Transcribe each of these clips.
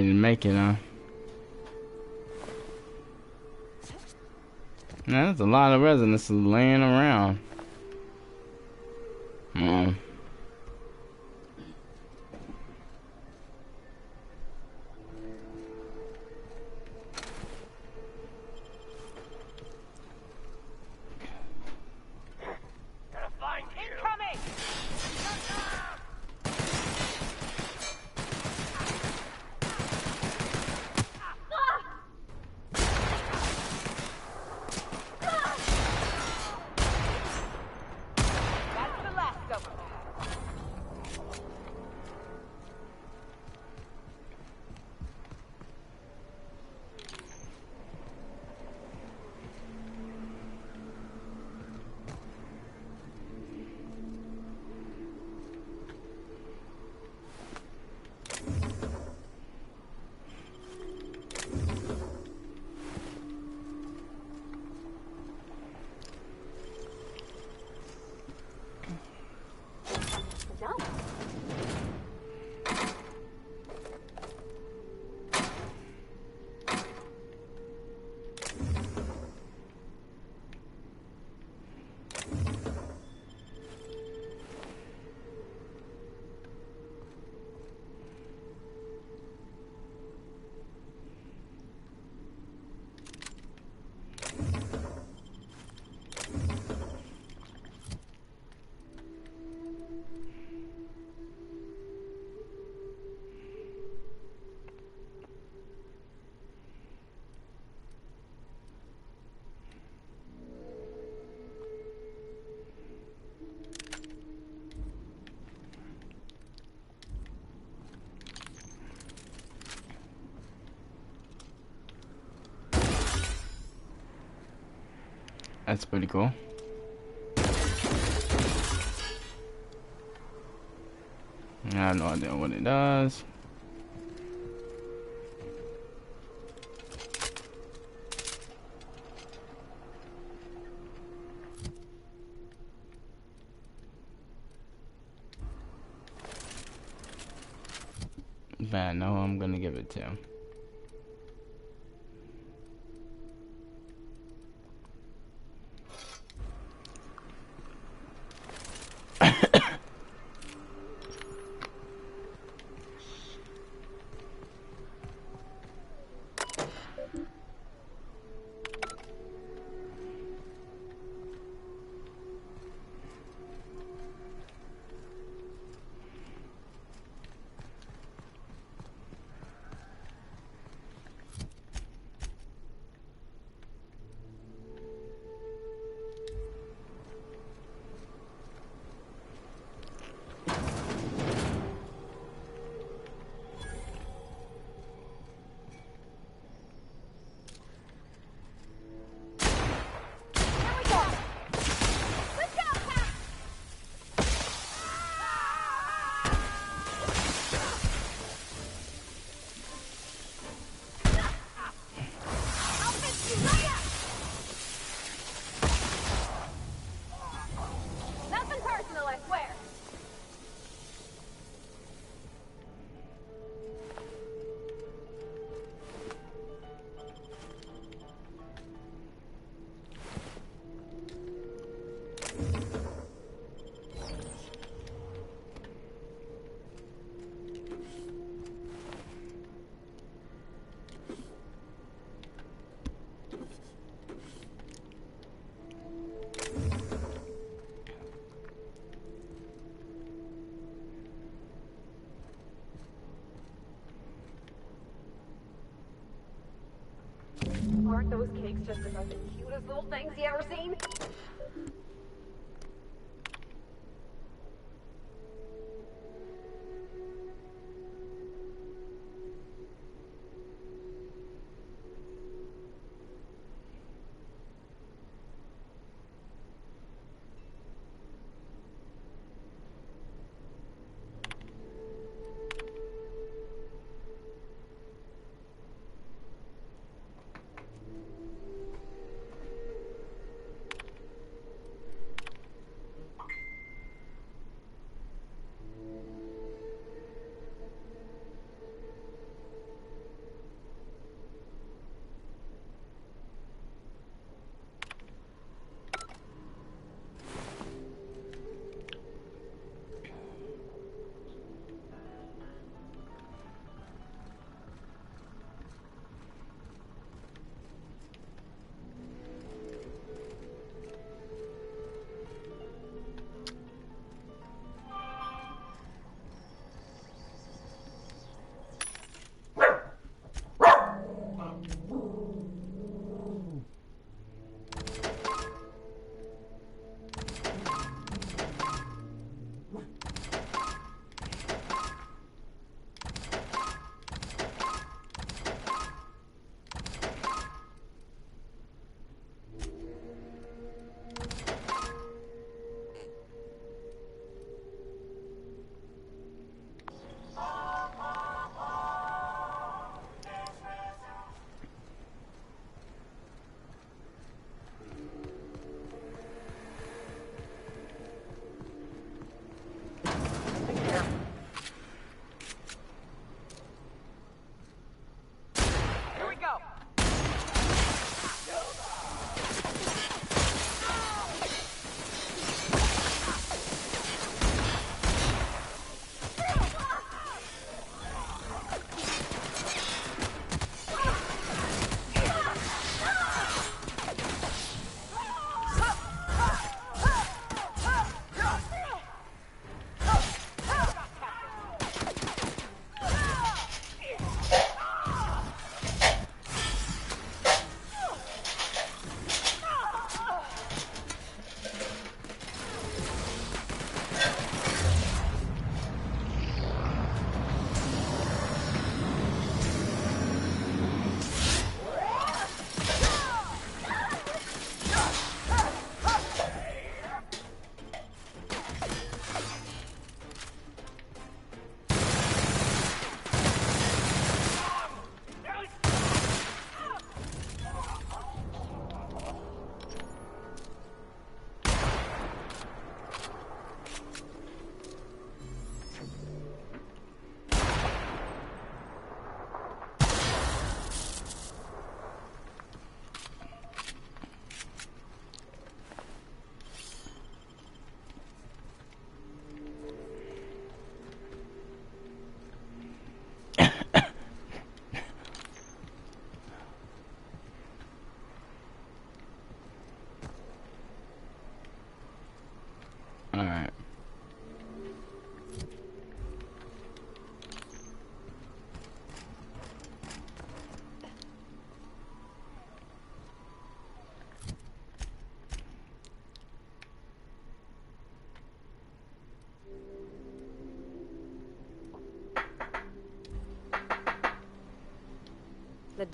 need to make it, huh? Now, there's a lot of residents laying around. That's pretty cool. I have no idea what it does. But I know I'm gonna give it to him. Aren't those cakes just about the cutest little things you ever seen?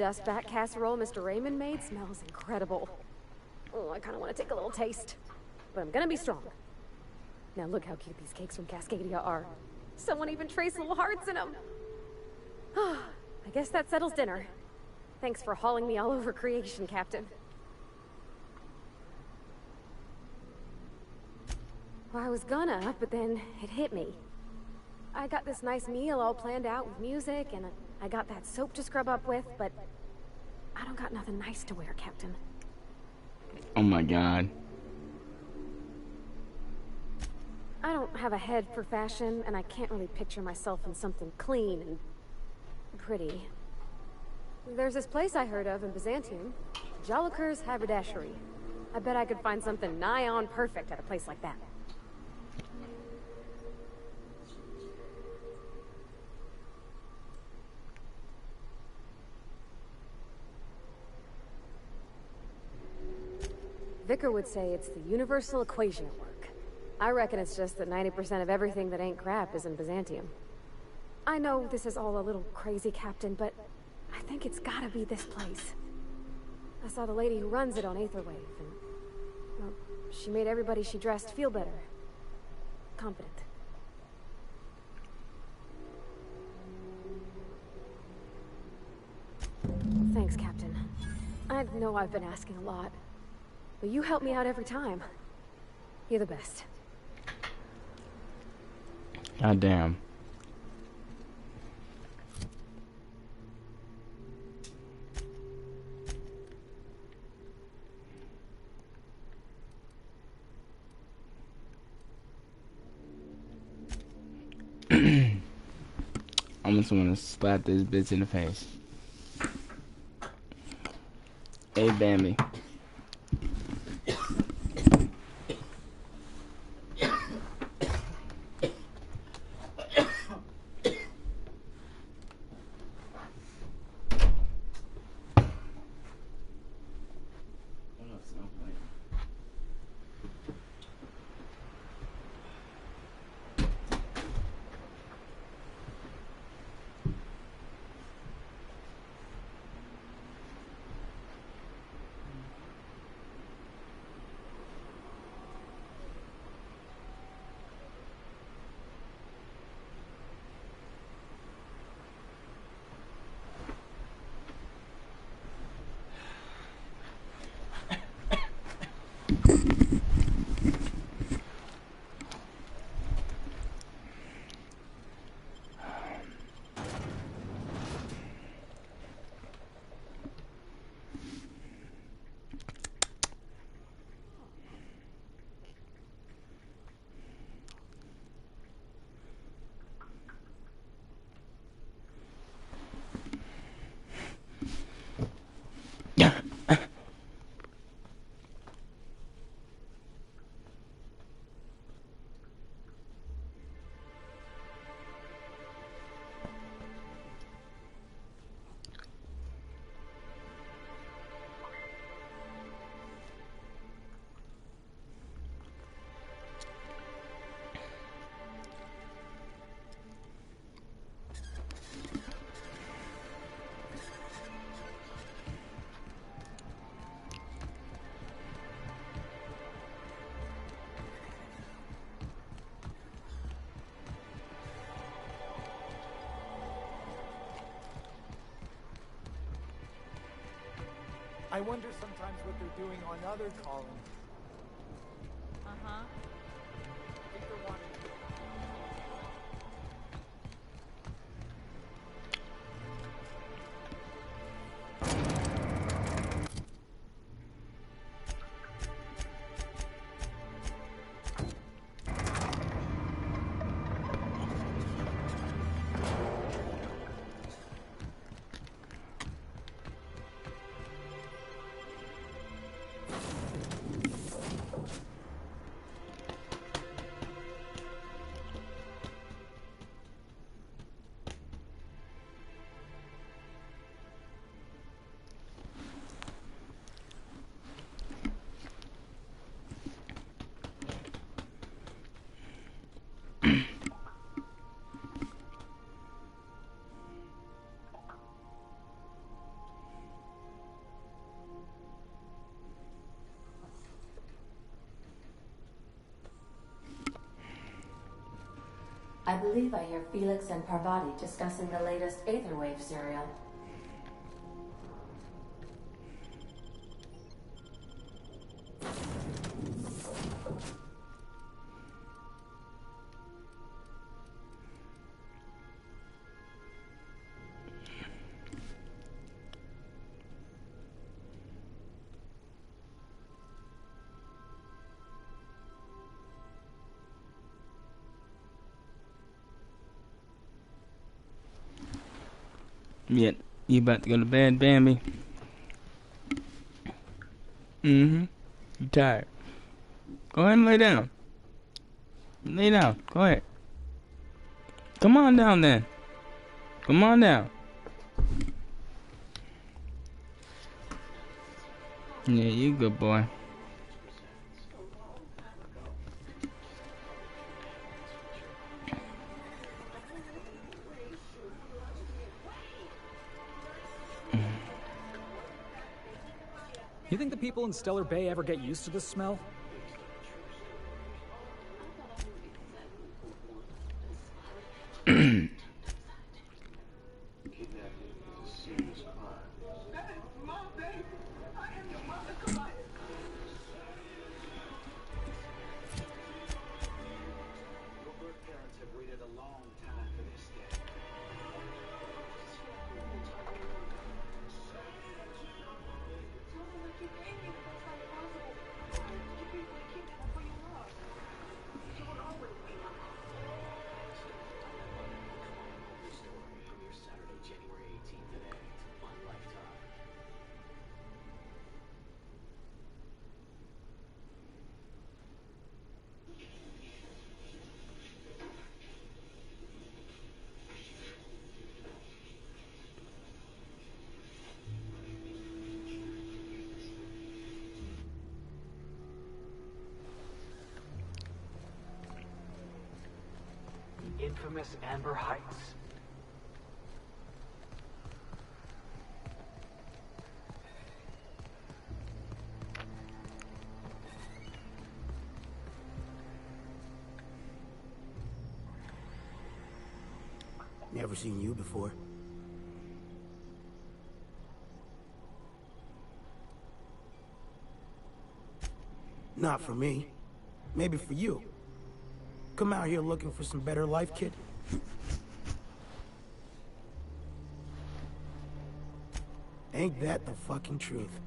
dust back casserole Mr. Raymond made smells incredible. Oh, I kind of want to take a little taste. But I'm gonna be strong. Now look how cute these cakes from Cascadia are. Someone even traced little hearts in them. I guess that settles dinner. Thanks for hauling me all over creation, Captain. Well, I was gonna, but then it hit me. I got this nice meal all planned out with music, and I got that soap to scrub up with, but I don't got nothing nice to wear, Captain. Oh my god. I don't have a head for fashion, and I can't really picture myself in something clean and pretty. There's this place I heard of in Byzantium, Jolicoeur's Haberdashery. I bet I could find something nigh on perfect at a place like that. Vicar would say it's the universal equation at work. I reckon it's just that 90% of everything that ain't crap is in Byzantium. I know this is all a little crazy, Captain, but I think it's gotta be this place. I saw the lady who runs it on Aetherwave, and well, she made everybody she dressed feel better. Confident. Thanks, Captain. I know I've been asking a lot, but you help me out every time. You're the best. God damn. I just want to slap this bitch in the face. Hey, Bambi. I wonder sometimes what they're doing on other colonies. Uh-huh. I think they're wanting to... I believe I hear Felix and Parvati discussing the latest Aetherwave serial. Yeah, you about to go to bed, Bambi? Mm-hmm. You tired? Go ahead and lay down. Lay down. Go ahead. Come on down then. Come on down. Yeah, you good boy. You think the people in Stellar Bay ever get used to this smell? Infamous Amber Heights. Never seen you before. Not for me. Maybe for you. Come out here looking for some better life, kid? Ain't that the fucking truth?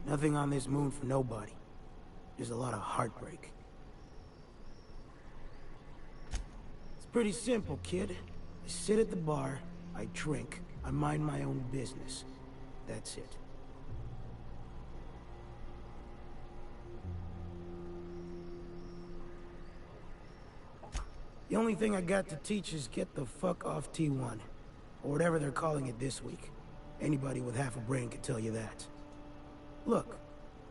Nothing on this moon for nobody. There's a lot of heartbreak. It's pretty simple, kid. I sit at the bar, I drink, I mind my own business. That's it. The only thing I got to teach is get the fuck off T1. Or whatever they're calling it this week. Anybody with half a brain can tell you that. Look,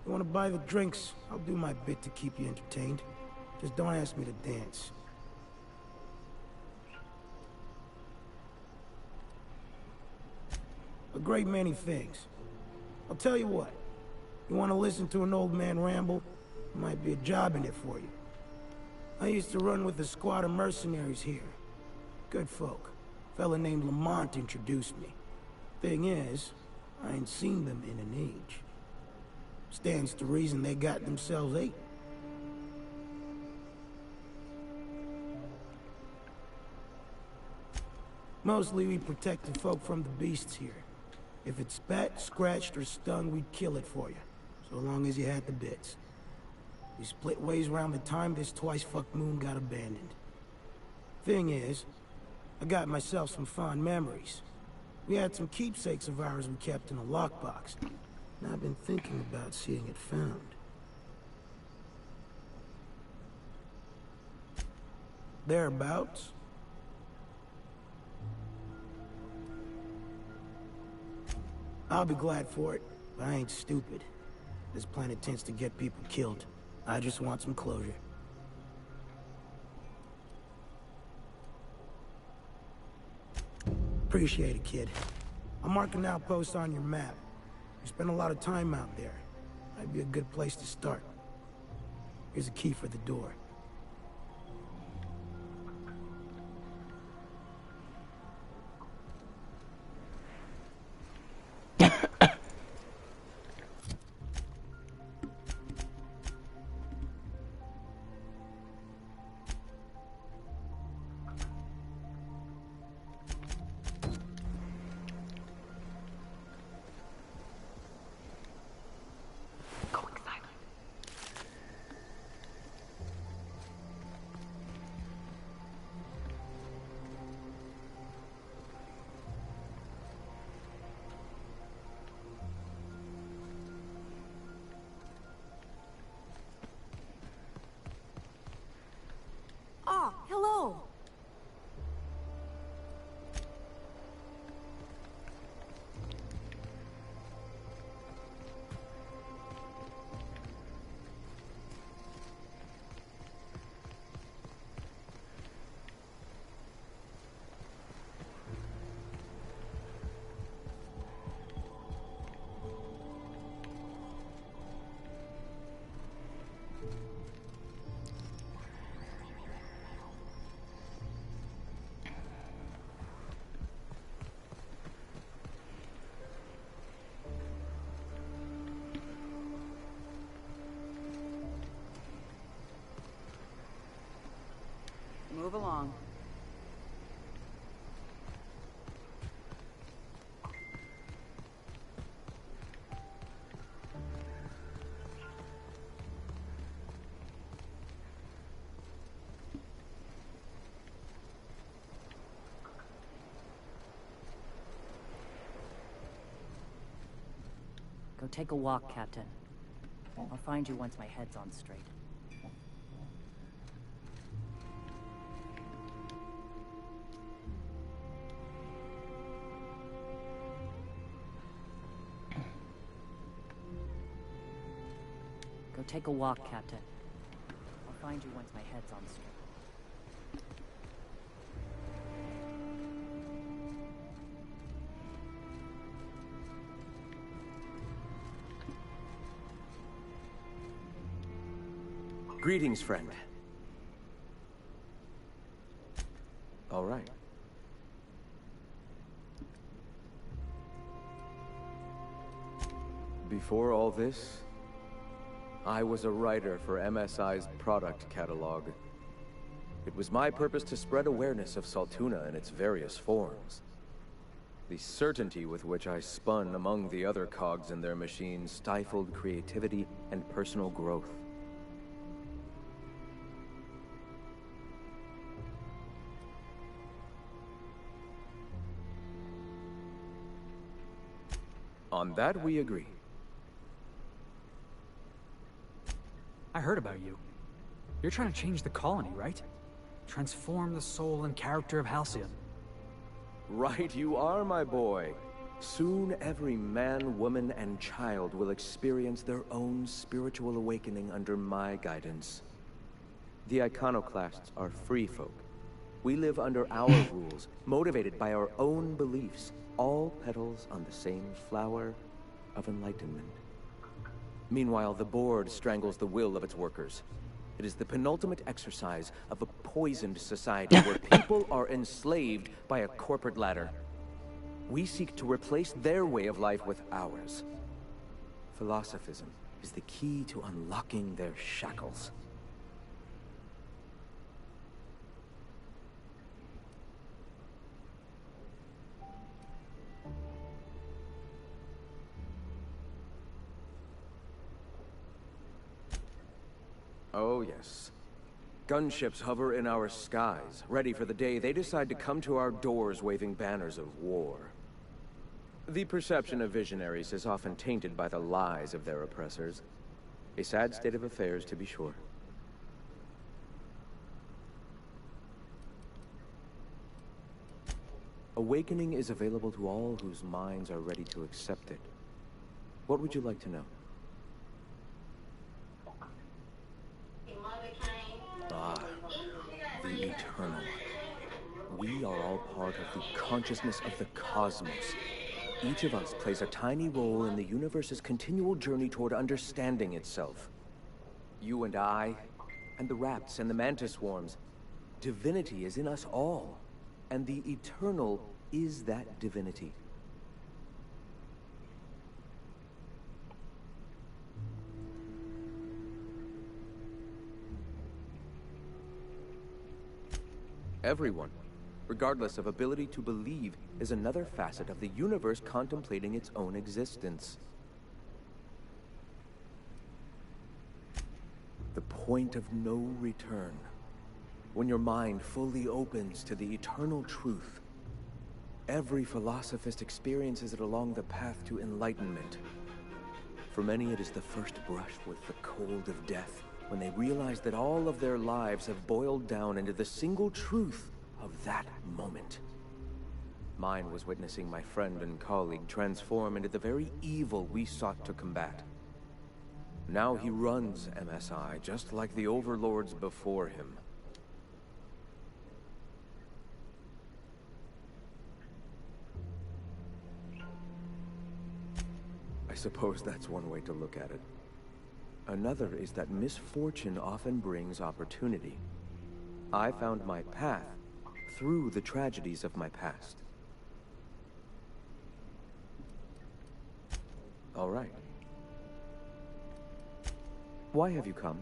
you wanna buy the drinks, I'll do my bit to keep you entertained. Just don't ask me to dance. A great many things. I'll tell you what. You wanna listen to an old man ramble? There might be a job in it for you. I used to run with a squad of mercenaries here. Good folk. A fella named Lamont introduced me. Thing is, I ain't seen them in an age. Stands to reason they got themselves ate. Mostly we protect the folk from the beasts here. If it spat, scratched, or stung, we'd kill it for you. So long as you had the bits. We split ways around the time this twice-fucked moon got abandoned. Thing is, I got myself some fond memories. We had some keepsakes of ours we kept in a lockbox. And I've been thinking about seeing it found. Thereabouts. I'll be glad for it, but I ain't stupid. This planet tends to get people killed. I just want some closure. Appreciate it, kid. I'll mark an outpost on your map. You spend a lot of time out there. Might be a good place to start. Here's a key for the door. Hello. Move along. Go take a walk, Captain. I'll find you once my head's on straight. Go take a walk, Captain. I'll find you once my head's on straight. Greetings, friend. All right. Before all this, I was a writer for MSI's product catalog. It was my purpose to spread awareness of Saltuna in its various forms. The certainty with which I spun among the other cogs in their machine stifled creativity and personal growth. On that we agree. I heard about you. You're trying to change the colony, right? Transform the soul and character of Halcyon. Right you are, my boy. Soon every man, woman, and child will experience their own spiritual awakening under my guidance. The Iconoclasts are free folk. We live under our rules, motivated by our own beliefs, all petals on the same flower of enlightenment. Meanwhile, the Board strangles the will of its workers. It is the penultimate exercise of a poisoned society where people are enslaved by a corporate ladder. We seek to replace their way of life with ours. Philosophism is the key to unlocking their shackles. Oh, yes. Gunships hover in our skies, ready for the day they decide to come to our doors waving banners of war. The perception of visionaries is often tainted by the lies of their oppressors. A sad state of affairs, to be sure. Awakening is available to all whose minds are ready to accept it. What would you like to know? Ah, the Eternal. We are all part of the consciousness of the cosmos. Each of us plays a tiny role in the universe's continual journey toward understanding itself. You and I, and the rats and the mantis swarms. Divinity is in us all, and the Eternal is that divinity. Everyone, regardless of ability to believe, is another facet of the universe contemplating its own existence. The point of no return. When your mind fully opens to the eternal truth, every philosophist experiences it along the path to enlightenment. For many, it is the first brush with the cold of death. when they realize that all of their lives have boiled down into the single truth of that moment. Mine was witnessing my friend and colleague transform into the very evil we sought to combat. Now he runs MSI just like the overlords before him. I suppose that's one way to look at it. Another is that misfortune often brings opportunity. I found my path through the tragedies of my past. All right. Why have you come?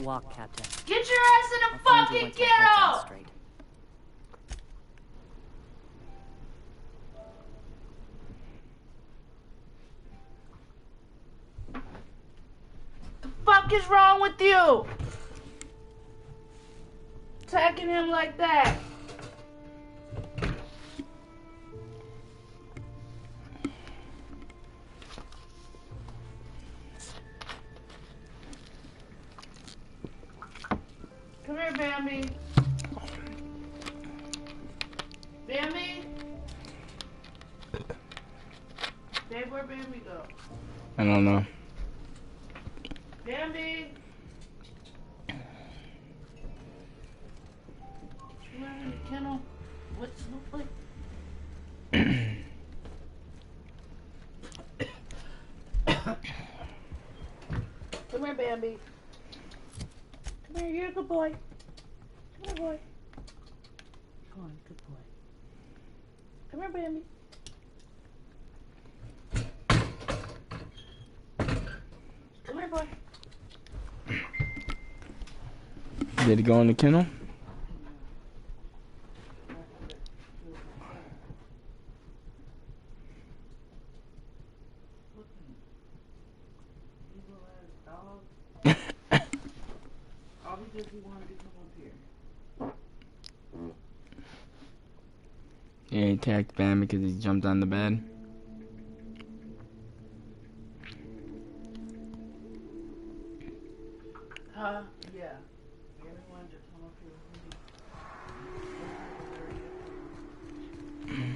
Walk, Captain. Get your ass in the fucking ghetto! The fuck is wrong with you? Attacking him like that. Come here, Bambi. Bambi? Babe, where'd Bambi go? I don't know. Bambi? You were in the kennel? What's Snowflake? Come here, Bambi. Come here, you're a good boy. Come here, boy. Come on, good boy. Come here, Bambi. Come here, boy. Did he go in the kennel? Yeah, he attacked Bam because he jumped on the bed. Yeah. Everyone just come up here with me.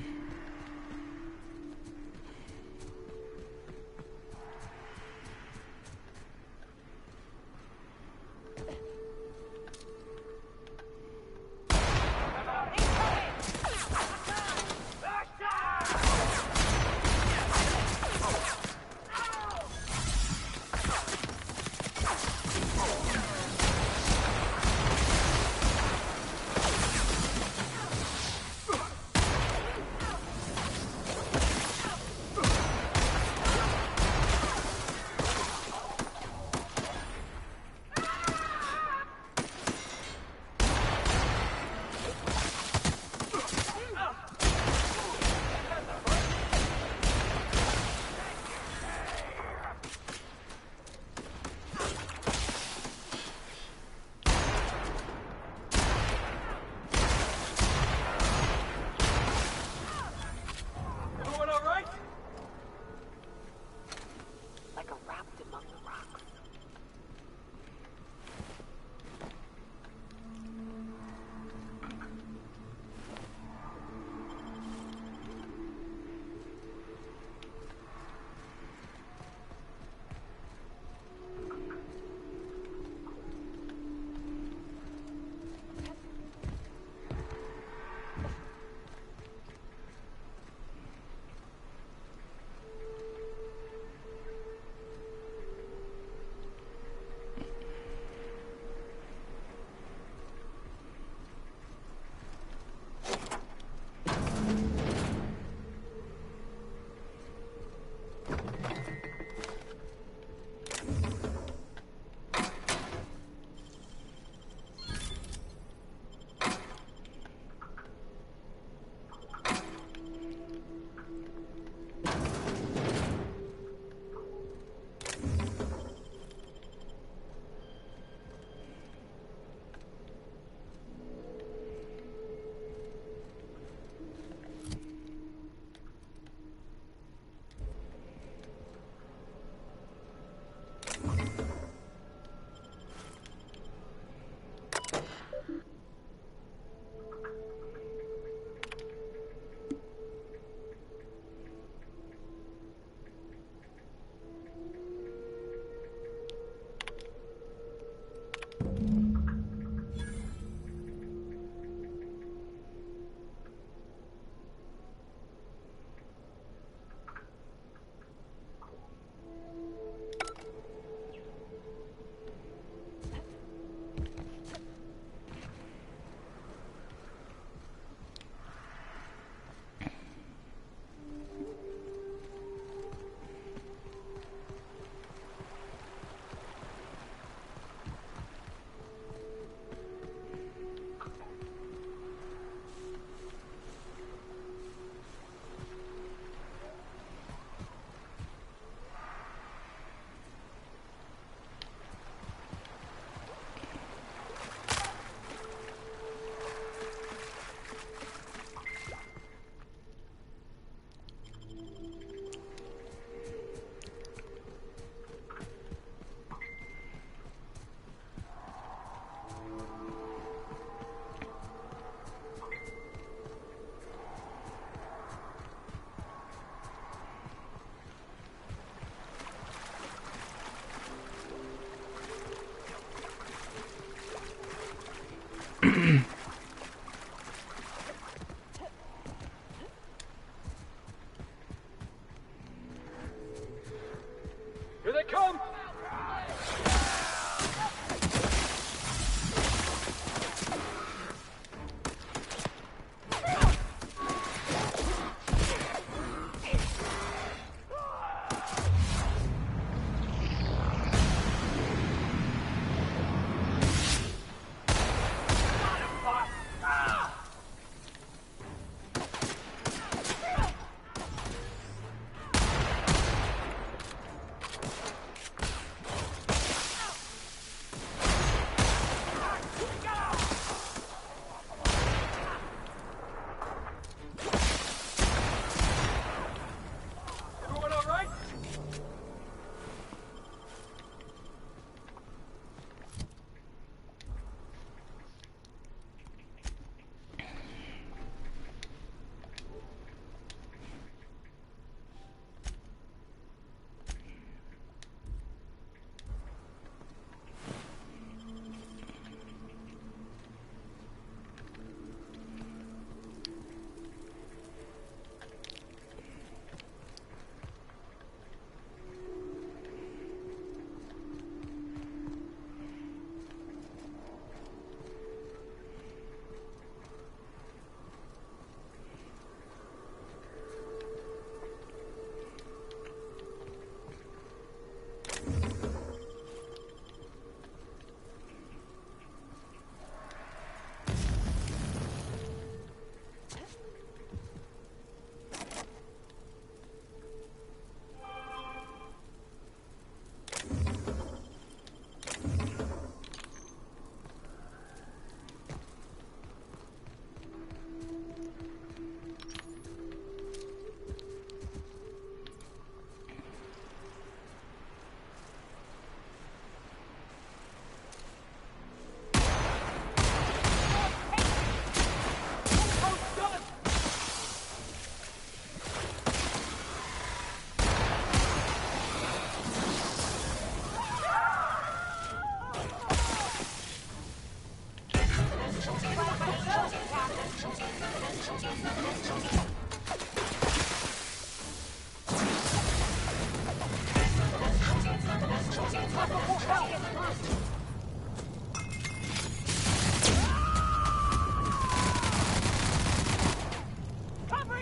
Covering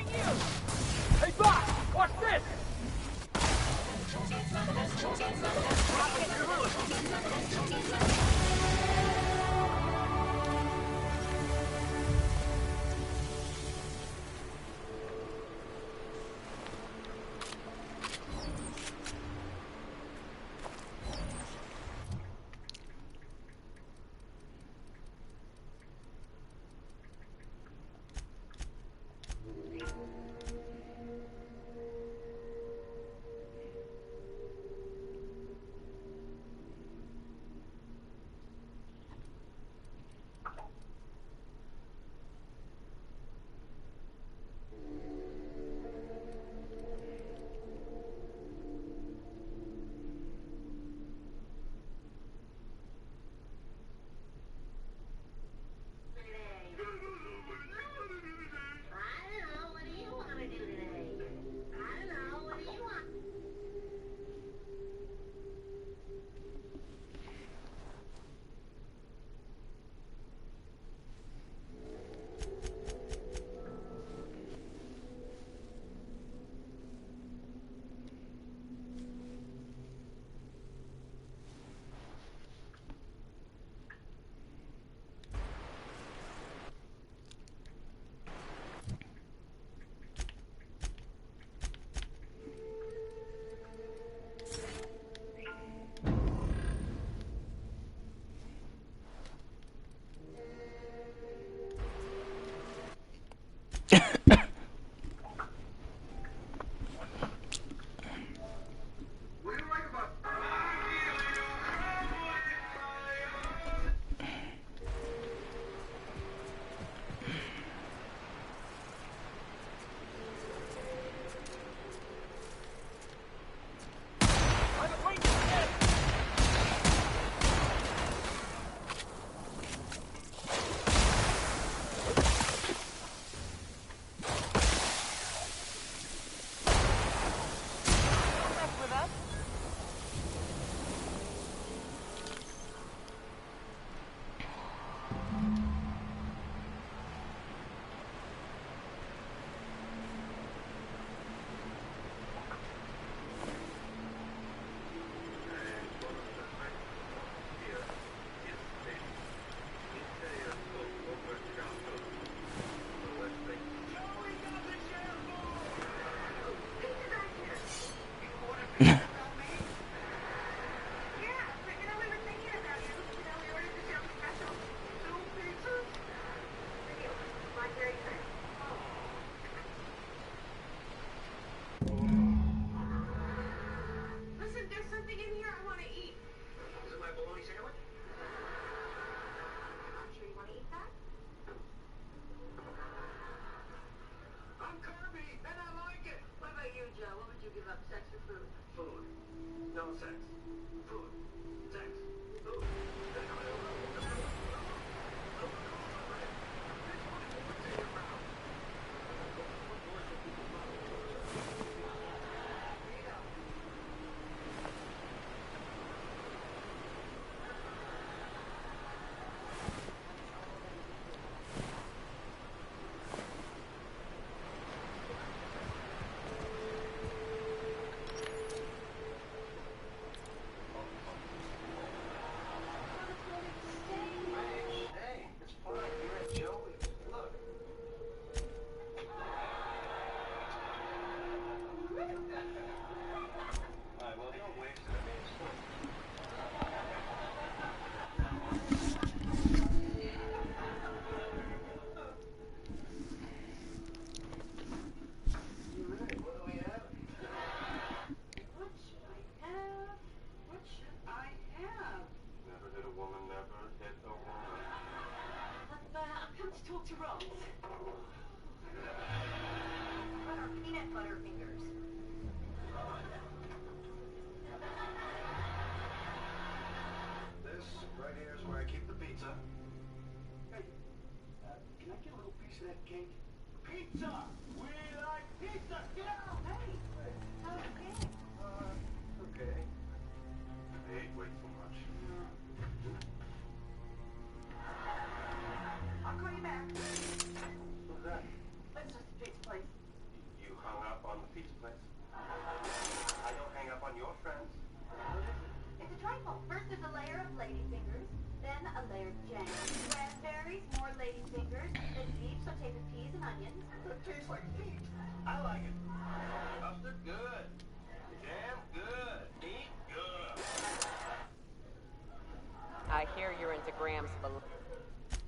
you! Hey, Bob! Watch this! Pizza! We like pizza! Get out! Hey! Okay. I ate way too much. I'll call you back. What's that? It's just a pizza place. You hung up on the pizza place? I don't hang up on your friends. It's a trifle. First there's a layer of ladyfingers, then a layer of jam. Raspberries, more ladyfingers, then deep sauteed with peas and onions. It tastes like meat. I like it. Mustard, good. Jam, good. Meat, good. I hear you're into Graham's balloon.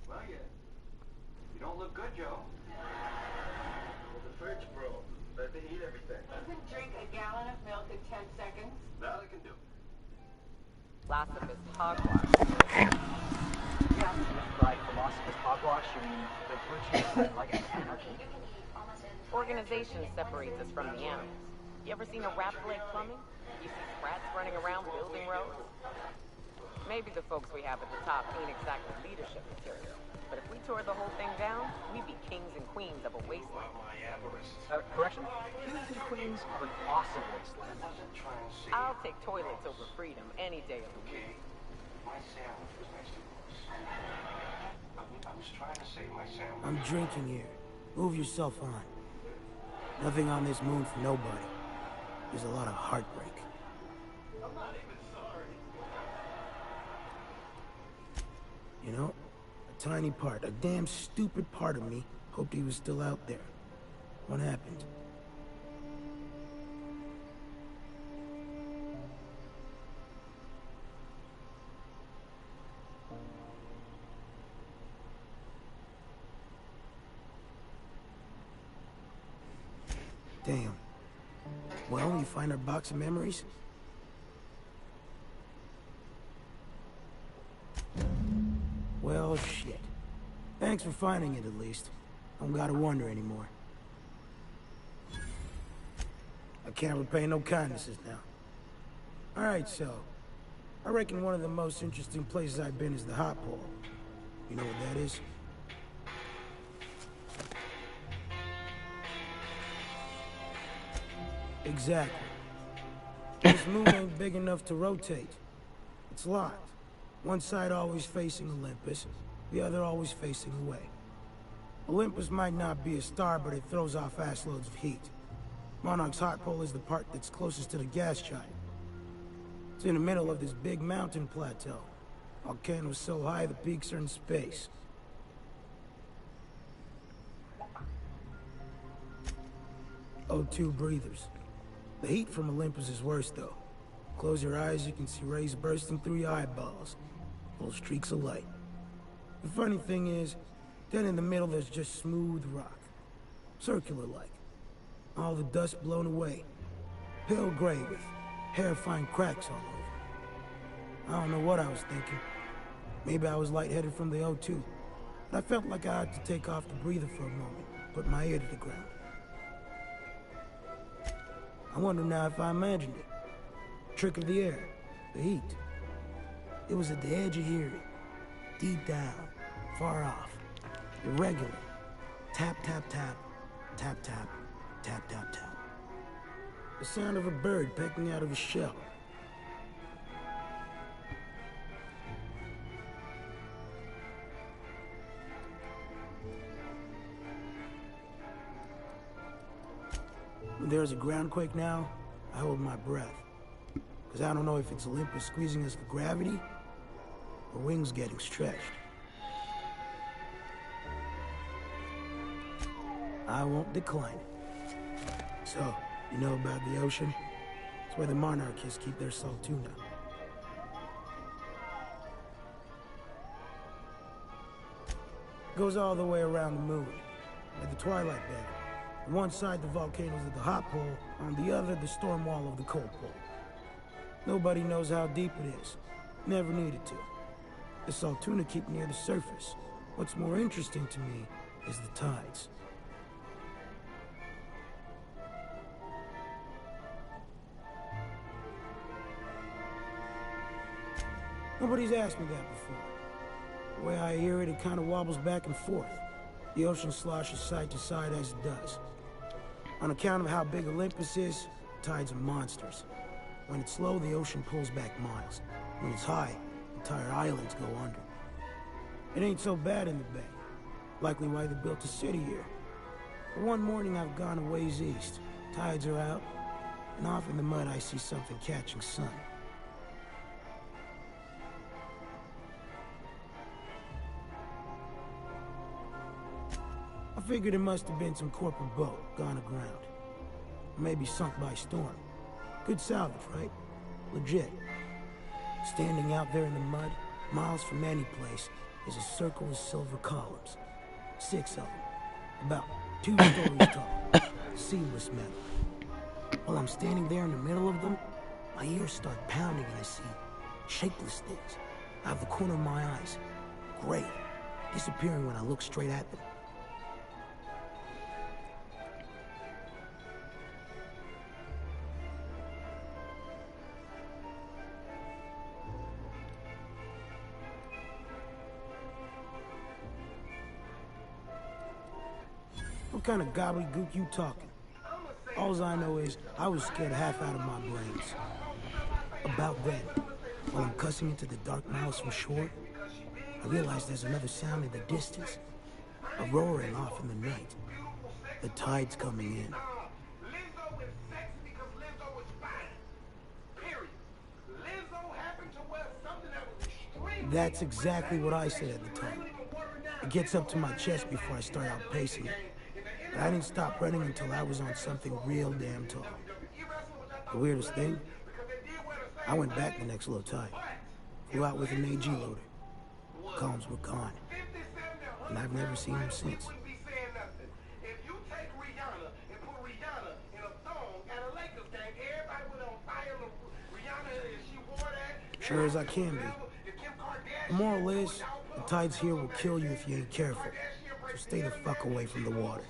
Well, you don't look good, Joe. Well, the fridge broke. Let me eat everything. You can drink a gallon of milk in 10 seconds. That I can do. Last of his hogwash. Yeah, by philosopher's hogwash, you mean the virtue of like anarchy? Organization separates us from the animals. You ever seen a rat play plumbing? You see rats running around building roads? Maybe the folks we have at the top ain't exactly leadership material. But if we tore the whole thing down, we'd be kings and queens of a wasteland. Correction. Kings and queens of an awesome wasteland. I'll take toilets over freedom any day of the week. My sandwich was next to yours. I was trying to save my sandwich. I'm drinking here. Move yourself on. Nothing on this moon for nobody. There's a lot of heartbreak. I'm not even sorry. You know, a tiny part, a damn stupid part of me hoped he was still out there. What happened? Damn. Well, you find our box of memories? Well, shit. Thanks for finding it, at least. I don't gotta wonder anymore. I can't repay no kindnesses now. Alright, so... I reckon one of the most interesting places I've been is the Hot Pole. You know what that is? Exactly. This moon ain't big enough to rotate. It's locked. One side always facing Olympus, the other always facing away. Olympus might not be a star, but it throws off ass loads of heat. Monarch's hot pole is the part that's closest to the gas giant. It's in the middle of this big mountain plateau. Volcanoes so high the peaks are in space. O2 breathers. The heat from Olympus is worse, though. Close your eyes, you can see rays bursting through your eyeballs. Little streaks of light. The funny thing is, then in the middle there's just smooth rock. Circular-like. All the dust blown away. Pale gray with hair-fine cracks all over. I don't know what I was thinking. Maybe I was lightheaded from the O2. But I felt like I had to take off the breather for a moment, put my ear to the ground. I wonder now if I imagined it. Trick of the air, the heat. It was at the edge of hearing, deep down, far off, irregular. Tap, tap, tap, tap, tap, tap, tap, tap. The sound of a bird pecking out of a shell. When there's a groundquake now, I hold my breath. Because I don't know if it's Olympus squeezing us for gravity, or wings getting stretched. I won't decline it. So, you know about the ocean? It's where the monarchists keep their salt tuna. Goes all the way around the moon, at the twilight band. On one side, the volcanoes of the hot pole, on the other, the storm wall of the cold pole. Nobody knows how deep it is. Never needed to. The salt tuna keep near the surface. What's more interesting to me is the tides. Nobody's asked me that before. The way I hear it, it kind of wobbles back and forth. The ocean sloshes side to side as it does. On account of how big Olympus is, tides are monsters. When it's low, the ocean pulls back miles. When it's high, entire islands go under. It ain't so bad in the bay. Likely why they built a city here. But one morning I've gone a ways east. Tides are out, and off in the mud I see something catching sun. I figured it must have been some corporate boat gone aground. Or maybe sunk by storm. Good salvage, right? Legit. Standing out there in the mud, miles from any place, is a circle of silver columns. 6 of them. About 2 stories tall. Seamless metal. While I'm standing there in the middle of them, my ears start pounding and I see shapeless things out of the corner of my eyes. Gray. Disappearing when I look straight at them. What kind of gobbledygook you talking? All I know is I was scared half out of my brains. About then, while I'm cussing into the dark miles from shore, I realize there's another sound in the distance. A roaring off in the night. The tide's coming in. That's exactly what I said at the time. It gets up to my chest before I start out pacing it. But I didn't stop running until I was on something real damn tall. The weirdest thing? I went back the next low tide. Flew out with an AG loader. Columns were gone. And I've never seen them since. Sure as I can be. The moral is, the tides here will kill you if you ain't careful. So stay the fuck away from the water.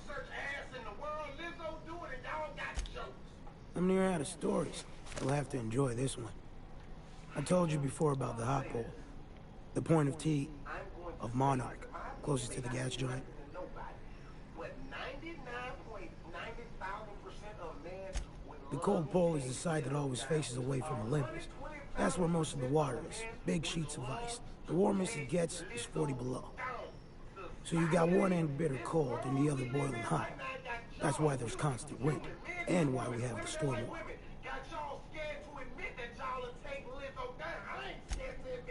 I'm near out of stories. You'll have to enjoy this one. I told you before about the hot pole. The point of T of Monarch, closest to the gas joint. The cold pole is the side that always faces away from Olympus. That's where most of the water is. Big sheets of ice. The warmest it gets is 40 below. So you got one end bitter cold and the other boiling hot. That's why there's constant wind, and why we have the storm warning.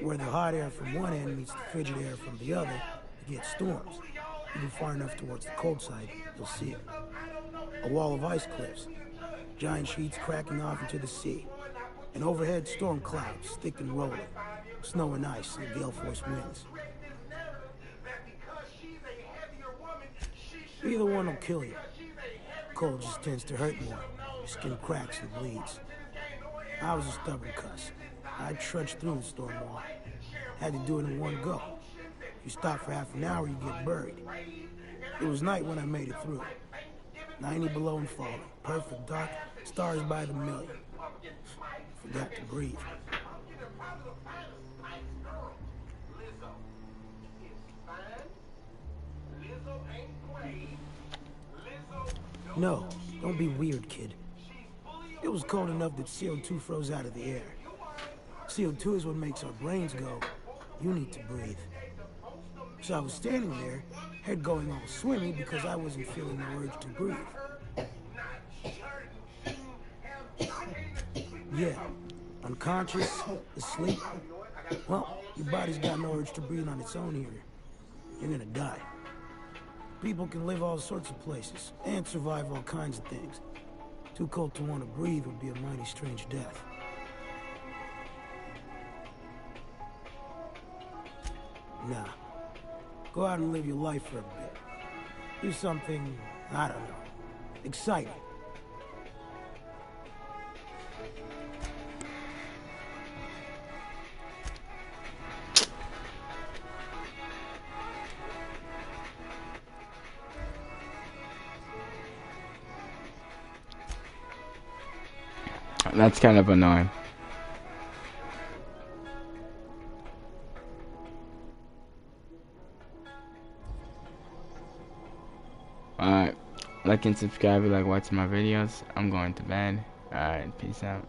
Where the hot air from one end meets the frigid air from the other, you get storms. You move far enough towards the cold side, you'll see it. A wall of ice cliffs, giant sheets cracking off into the sea, and overhead storm clouds, thick and rolling, snow and ice and gale force winds. Either one will kill you. Cold just tends to hurt more. Your skin cracks and bleeds. I was a stubborn cuss. I trudged through the storm wall. Had to do it in one go. If you stop for half an hour, you get buried. It was night when I made it through. 90 below and falling. Perfect dark, stars by the million. Forgot to breathe. No, don't be weird, kid. It was cold enough that CO2 froze out of the air. CO2 is what makes our brains go, you need to breathe. So I was standing there, head going all swimmy because I wasn't feeling the urge to breathe. Yeah, unconscious, asleep. Well, your body's got no urge to breathe on its own here. You're gonna die. People can live all sorts of places, and survive all kinds of things. Too cold to want to breathe would be a mighty strange death. Nah. Go out and live your life for a bit. Do something, I don't know, exciting. That's kind of annoying. Alright. Like and subscribe if you like watching my videos. I'm going to bed. Alright, peace out.